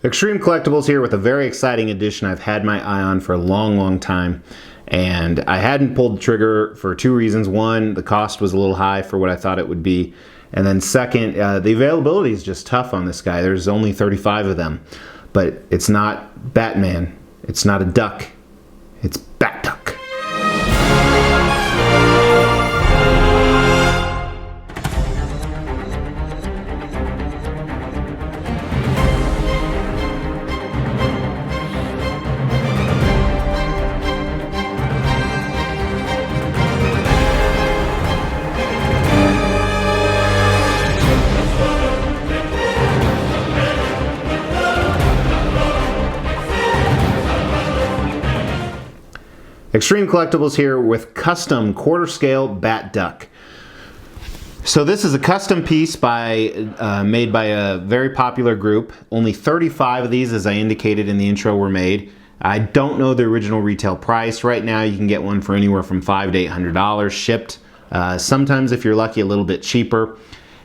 Extreme Collectibles here with a very exciting addition I've had my eye on for a long time. And I hadn't pulled the trigger for two reasons. One, the cost was a little high for what I thought it would be. And then second, the availability is just tough on this guy. There's only 35 of them. But it's not Batman. It's not a duck. It's Bat Duck. Extreme Collectibles here with custom quarter scale Bat Duck. So this is a custom piece made by a very popular group. Only 35 of these, as I indicated in the intro, were made. I don't know the original retail price. Right now you can get one for anywhere from $500 to $800 shipped. Sometimes if you're lucky, a little bit cheaper.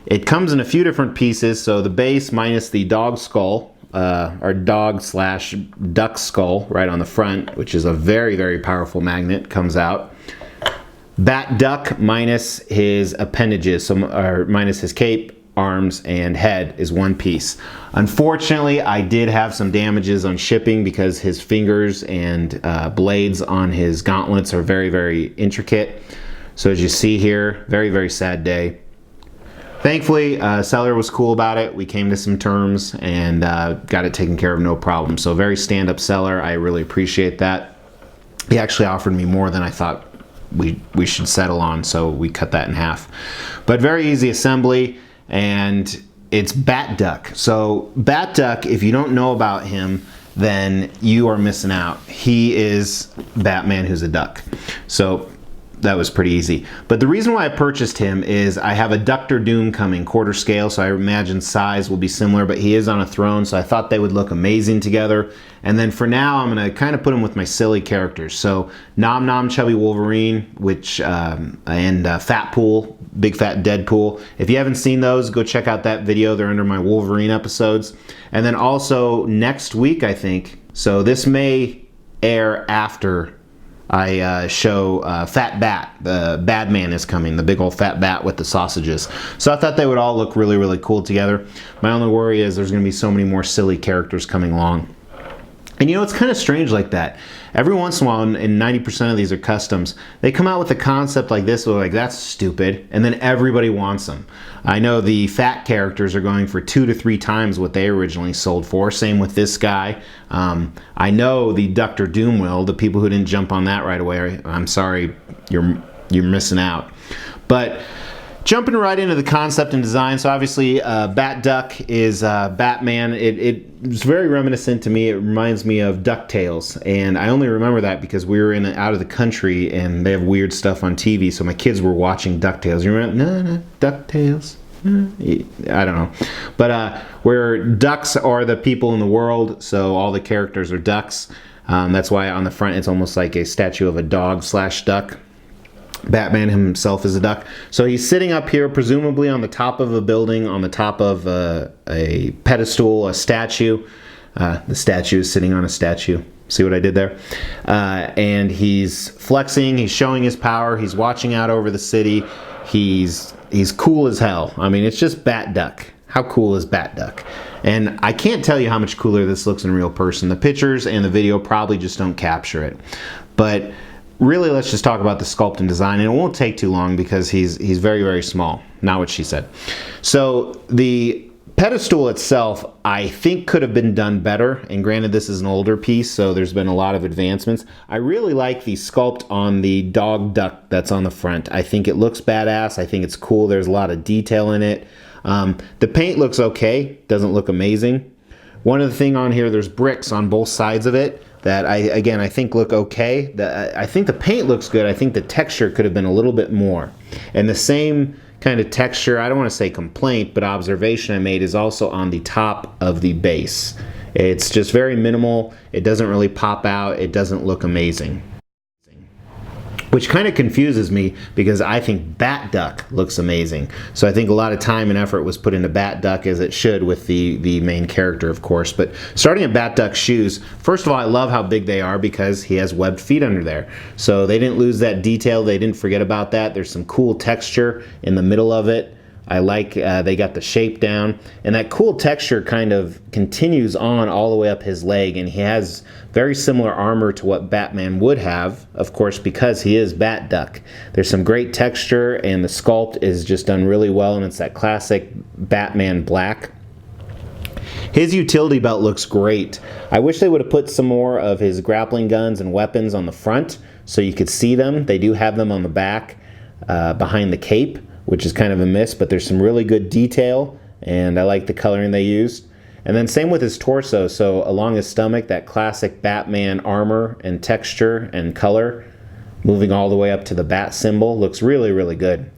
It comes in a few different pieces. So the base minus the dog skull, or dog/duck skull right on the front, which is a very powerful magnet, comes out. Bat Duck minus his appendages, or minus his cape, arms, and head is one piece. Unfortunately, I did have some damages on shipping because his fingers and blades on his gauntlets are very intricate. So as you see here, very sad day. Thankfully, seller was cool about it. We came to some terms and got it taken care of, no problem. So very stand-up seller. I really appreciate that. He actually offered me more than I thought we should settle on, so we cut that in half. But very easy assembly, and it's Bat Duck. So Bat Duck, if you don't know about him, then you are missing out. He is Batman who's a duck. So that was pretty easy. But the reason why I purchased him is I have a Dr. Doom coming, quarter scale, so I imagine size will be similar, but he is on a throne, so I thought they would look amazing together. And then for now, I'm going to kind of put him with my silly characters. So Nom Nom Chubby Wolverine, and Fat Pool, Big Fat Deadpool. If you haven't seen those, go check out that video. They're under my Wolverine episodes. And then also next week, I think, so this may air after I show Fat Bat. The Bad Man is coming, the big old fat bat with the sausages. So I thought they would all look really cool together. My only worry is there's going to be so many more silly characters coming along. And you know, it's kind of strange like that. Every once in a while, and 90% of these are customs, they come out with a concept like this, where like, that's stupid, and then everybody wants them. I know the fat characters are going for 2 to 3 times what they originally sold for. Same with this guy. I know the Dr. Doom will. The people who didn't jump on that right away, I'm sorry, you're missing out. But jumping right into the concept and design, so obviously Bat Duck is Batman. It's very reminiscent to me. It reminds me of DuckTales, and I only remember that because we were out of the country and they have weird stuff on TV, so my kids were watching DuckTales. You remember? No, DuckTales. I don't know. But where ducks are the people in the world, so all the characters are ducks. That's why on the front it's almost like a statue of a dog/duck. Batman himself is a duck. So he's sitting up here, presumably on the top of a building, on the top of a pedestal, a statue. The statue is sitting on a statue. See what I did there? And he's flexing, he's showing his power, he's watching out over the city. He's cool as hell. I mean, it's just Bat Duck. How cool is Bat Duck? And I can't tell you how much cooler this looks in real person. The pictures and the video probably just don't capture it. But really, let's just talk about the sculpt and design, and it won't take too long because he's very small. Not what she said. So the pedestal itself, I think, could have been done better, and granted this is an older piece, so there's been a lot of advancements. I really like the sculpt on the dog duck that's on the front. I think it looks badass. I think it's cool. There's a lot of detail in it. The paint looks okay. Doesn't look amazing. One other thing on here, there's bricks on both sides of it that I think look okay. I think the paint looks good. I think the texture could have been a little bit more. And the same kind of texture, I don't want to say complaint, but observation I made is also on the top of the base. It's just very minimal. It doesn't really pop out. It doesn't look amazing. which kind of confuses me because I think Bat Duck looks amazing. So I think a lot of time and effort was put into Bat Duck, as it should, with the main character, of course. But starting at Bat Duck's shoes, first of all, I love how big they are because he has webbed feet under there. So they didn't lose that detail. They didn't forget about that. There's some cool texture in the middle of it. I like they got the shape down, and that cool texture kind of continues on all the way up his leg, and he has very similar armor to what Batman would have, of course, because he is Bat Duck. There's some great texture, and the sculpt is just done really well, and it's that classic Batman black. His utility belt looks great. I wish they would have put some more of his grappling guns and weapons on the front so you could see them. They do have them on the back behind the cape, which is kind of a miss, but there's some really good detail, and I like the coloring they used. And then same with his torso, so along his stomach, that classic Batman armor and texture and color, moving all the way up to the bat symbol, looks really, really good.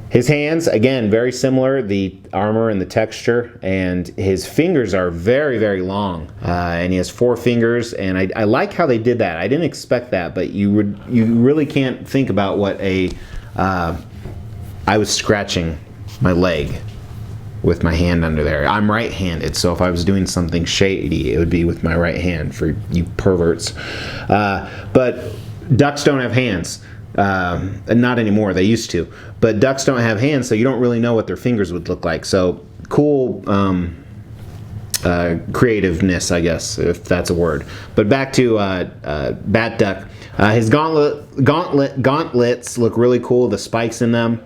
His hands, again, very similar, the armor and the texture, and his fingers are very, very long, and he has 4 fingers, and I like how they did that. I didn't expect that, but you really can't think about what a... I was scratching my leg with my hand under there. I'm right-handed, so if I was doing something shady, it would be with my right hand, for you perverts. But ducks don't have hands. Not anymore, they used to. But ducks don't have hands, so you don't really know what their fingers would look like. So cool creativeness, I guess, if that's a word. But back to Bat Duck. His gauntlets look really cool, the spikes in them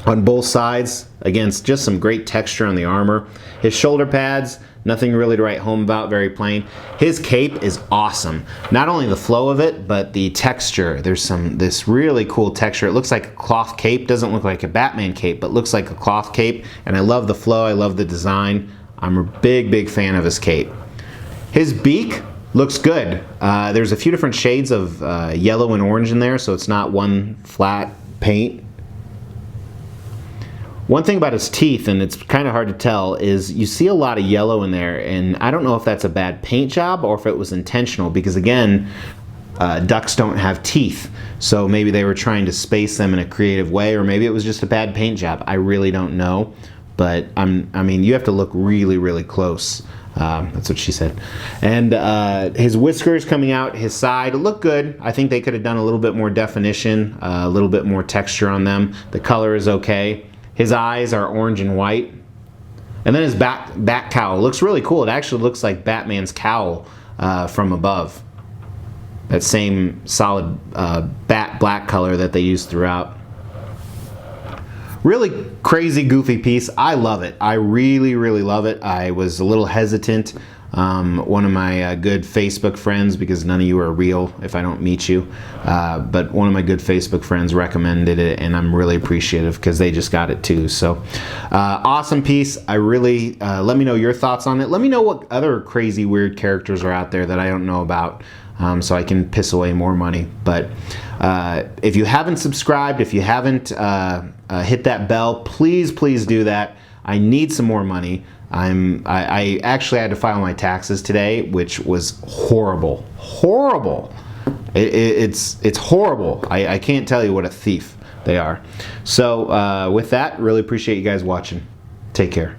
on both sides. Again, just some great texture on the armor. His shoulder pads, nothing really to write home about, very plain. His cape is awesome. Not only the flow of it, but the texture. There's this really cool texture. It looks like a cloth cape. Doesn't look like a Batman cape, but looks like a cloth cape. And I love the flow. I love the design. I'm a big, big fan of his cape. His beak looks good. There's a few different shades of yellow and orange in there, so it's not one flat paint. One thing about his teeth, and it's kind of hard to tell, is you see a lot of yellow in there, and I don't know if that's a bad paint job or if it was intentional, because again, ducks don't have teeth, so maybe they were trying to space them in a creative way, or maybe it was just a bad paint job. I really don't know, but I mean, you have to look really, really close. That's what she said. And his whiskers coming out his side look good. I think they could have done a little bit more definition, a little bit more texture on them. The color is okay. His eyes are orange and white. And then his bat cowl looks really cool. It actually looks like Batman's cowl from above. That same solid bat black color that they use throughout. Really crazy, goofy piece. I love it. I really, really love it. I was a little hesitant. One of my good Facebook friends, because none of you are real if I don't meet you, but one of my good Facebook friends recommended it, and I'm really appreciative because they just got it too. So awesome piece. I really, let me know your thoughts on it. Let me know what other crazy, weird characters are out there that I don't know about, so I can piss away more money. But if you haven't subscribed, if you haven't hit that bell, please do that. I need some more money. I actually had to file my taxes today, which was horrible. It's horrible. I can't tell you what a thief they are. So with that, really appreciate you guys watching. Take care.